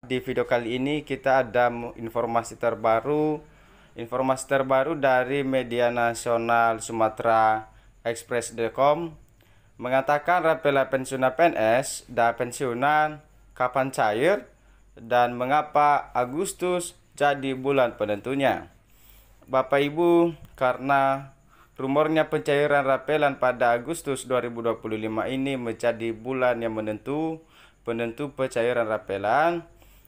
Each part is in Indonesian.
Di video kali ini kita ada informasi terbaru dari media nasional Sumatera Express.com mengatakan rapela pensiunan PNS dan pensiunan kapan cair dan mengapa Agustus jadi bulan penentunya. Bapak Ibu, karena rumornya pencairan rapelan pada Agustus 2025 ini menjadi bulan yang penentu pencairan rapelan.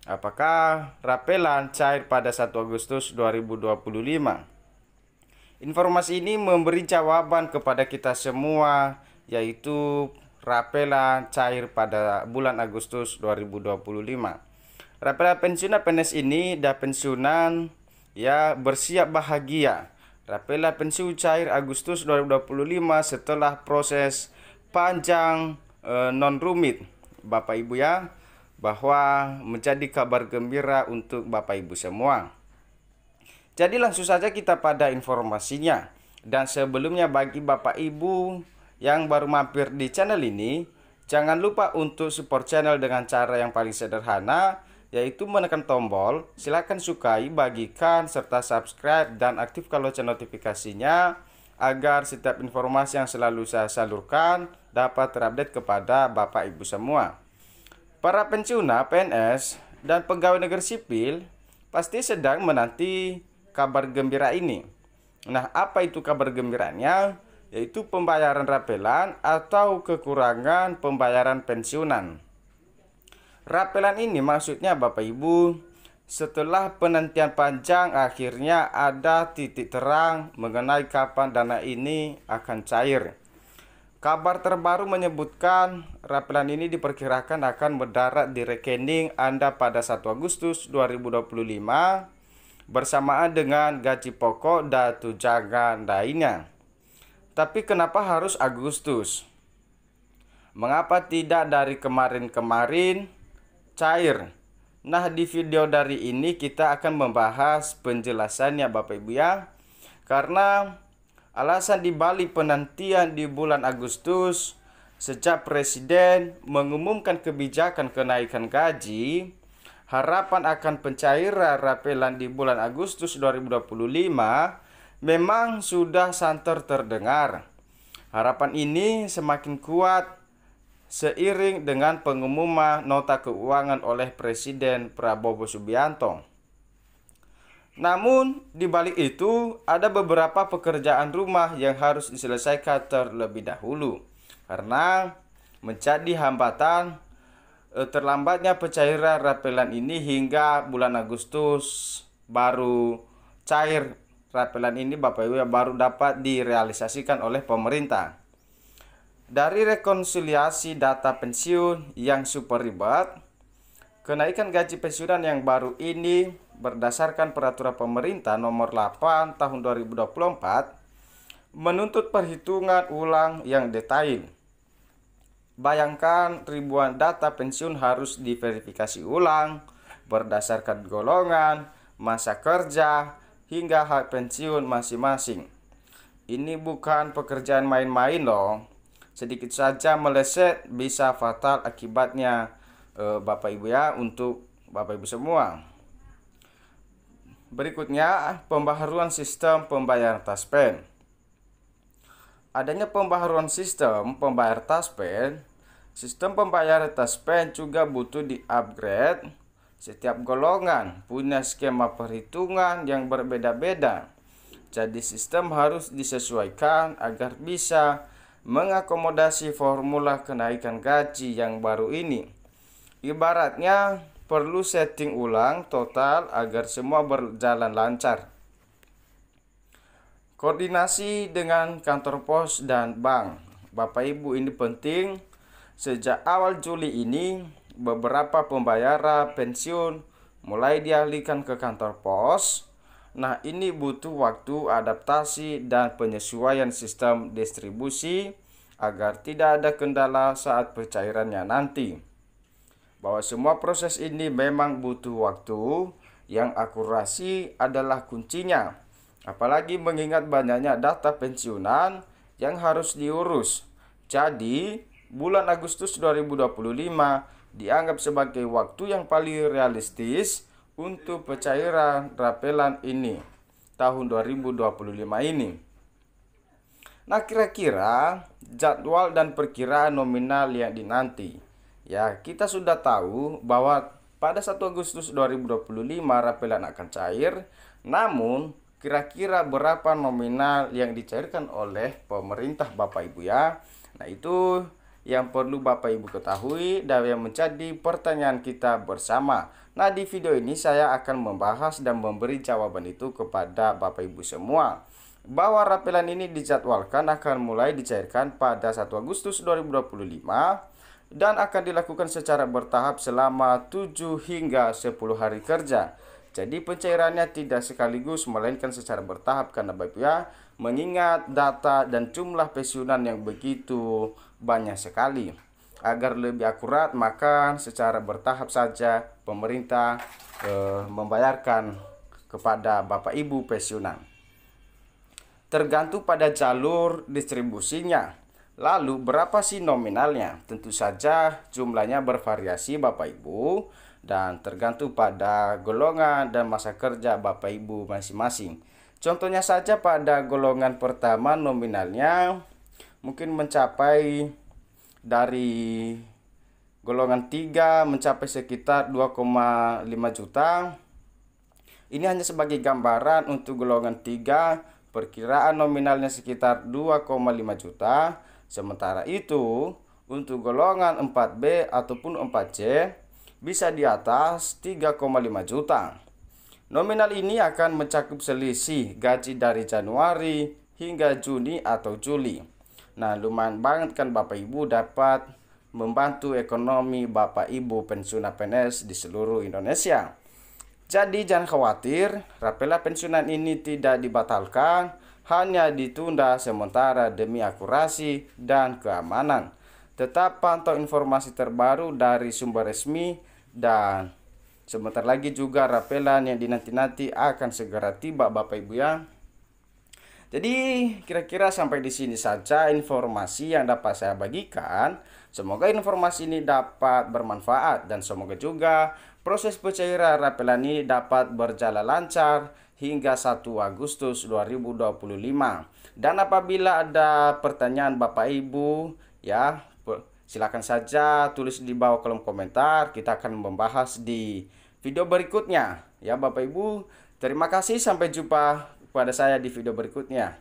Apakah rapelan cair pada 1 Agustus 2025? Informasi ini memberi jawaban kepada kita semua, yaitu rapelan cair pada bulan Agustus 2025. Rapelan pensiunan PNS ini dan pensiunan bersiap bahagia. Rapelan pensiun cair Agustus 2025 setelah proses panjang non rumit, Bapak Ibu bahwa menjadi kabar gembira untuk Bapak Ibu semua. Jadi langsung saja kita pada informasinya. Dan sebelumnya bagi Bapak Ibu yang baru mampir di channel ini, jangan lupa untuk support channel dengan cara yang paling sederhana, yaitu menekan tombol, silakan sukai, bagikan, serta subscribe dan aktifkan lonceng notifikasinya agar setiap informasi yang selalu saya salurkan dapat terupdate kepada Bapak Ibu semua. Para pensiunan PNS dan pegawai negeri sipil pasti sedang menanti kabar gembira ini. Nah, apa itu kabar gembiranya? Yaitu pembayaran rapelan atau kekurangan pembayaran pensiunan. Rapelan ini maksudnya Bapak Ibu, setelah penantian panjang akhirnya ada titik terang mengenai kapan dana ini akan cair. Kabar terbaru menyebutkan rapelan ini diperkirakan akan mendarat di rekening Anda pada 1 Agustus 2025 bersamaan dengan gaji pokok dan tunjangan lainnya. Tapi kenapa harus Agustus? Mengapa tidak dari kemarin-kemarin cair? Nah, di video dari ini kita akan membahas penjelasannya Bapak Ibu karena alasan dibalik penantian di bulan Agustus sejak Presiden mengumumkan kebijakan kenaikan gaji, harapan akan pencairan rapelan di bulan Agustus 2025 memang sudah santer terdengar. Harapan ini semakin kuat seiring dengan pengumuman nota keuangan oleh Presiden Prabowo Subianto. Namun, di balik itu ada beberapa pekerjaan rumah yang harus diselesaikan terlebih dahulu karena menjadi hambatan terlambatnya pencairan rapelan ini hingga bulan Agustus baru cair. Rapelan ini Bapak Ibu baru dapat direalisasikan oleh pemerintah. Dari rekonsiliasi data pensiun yang super ribet, kenaikan gaji pensiunan yang baru ini berdasarkan peraturan pemerintah nomor 8 tahun 2024 menuntut perhitungan ulang yang detail. Bayangkan ribuan data pensiun harus diverifikasi ulang berdasarkan golongan, masa kerja, hingga hak pensiun masing-masing. Ini bukan pekerjaan main-main loh. Sedikit saja meleset bisa fatal akibatnya Bapak Ibu untuk Bapak Ibu semua. Berikutnya, pembaharuan sistem pembayaran taspen. Adanya pembaharuan sistem pembayar taspen, sistem pembayaran taspen juga butuh di-upgrade. Setiap golongan punya skema perhitungan yang berbeda-beda. Jadi sistem harus disesuaikan agar bisa mengakomodasi formula kenaikan gaji yang baru ini. Ibaratnya perlu setting ulang total agar semua berjalan lancar. Koordinasi dengan kantor pos dan bank. Bapak Ibu, ini penting. Sejak awal Juli ini beberapa pembayaran pensiun mulai dialihkan ke kantor pos. Nah, ini butuh waktu adaptasi dan penyesuaian sistem distribusi agar tidak ada kendala saat pencairannya nanti. Bahwa semua proses ini memang butuh waktu, yang akurasi adalah kuncinya. Apalagi mengingat banyaknya data pensiunan yang harus diurus. Jadi, bulan Agustus 2025 dianggap sebagai waktu yang paling realistis untuk pencairan rapelan ini tahun 2025 ini. Nah, kira-kira jadwal dan perkiraan nominal yang dinanti. Ya, kita sudah tahu bahwa pada 1 Agustus 2025 rapelan akan cair, namun kira-kira berapa nominal yang dicairkan oleh pemerintah Bapak Ibu ya. Nah, itu yang perlu Bapak Ibu ketahui dan yang menjadi pertanyaan kita bersama. Nah, di video ini saya akan membahas dan memberi jawaban itu kepada Bapak Ibu semua, bahwa rapelan ini dijadwalkan akan mulai dicairkan pada 1 Agustus 2025 dan akan dilakukan secara bertahap selama 7 hingga 10 hari kerja. Jadi pencairannya tidak sekaligus melainkan secara bertahap karena Bapak ya, mengingat data dan jumlah pensiunan yang begitu banyak sekali. Agar lebih akurat, maka secara bertahap saja pemerintah membayarkan kepada Bapak Ibu pensiunan. Tergantung pada jalur distribusinya. Lalu berapa sih nominalnya? Tentu saja jumlahnya bervariasi Bapak Ibu dan tergantung pada golongan dan masa kerja Bapak Ibu masing-masing. Contohnya saja pada golongan pertama nominalnya mungkin mencapai dari golongan 3 mencapai sekitar 2,5 juta. Ini hanya sebagai gambaran untuk golongan 3. Perkiraan nominalnya sekitar 2,5 juta. Sementara itu, untuk golongan 4B ataupun 4C bisa di atas 3,5 juta. Nominal ini akan mencakup selisih gaji dari Januari hingga Juni atau Juli. Nah, lumayan banget kan Bapak Ibu dapat membantu ekonomi Bapak Ibu pensiunan PNS di seluruh Indonesia. Jadi jangan khawatir, rapelan pensiunan ini tidak dibatalkan, hanya ditunda sementara demi akurasi dan keamanan. Tetap pantau informasi terbaru dari sumber resmi dan sebentar lagi juga rapelan yang dinanti-nanti akan segera tiba Bapak Ibu ya. Jadi kira-kira sampai di sini saja informasi yang dapat saya bagikan. Semoga informasi ini dapat bermanfaat dan semoga juga proses pencairan rapelan ini dapat berjalan lancar hingga 1 Agustus 2025. Dan apabila ada pertanyaan Bapak Ibu ya, silakan saja tulis di bawah kolom komentar. Kita akan membahas di video berikutnya ya Bapak Ibu. Terima kasih, sampai jumpa kepada saya di video berikutnya.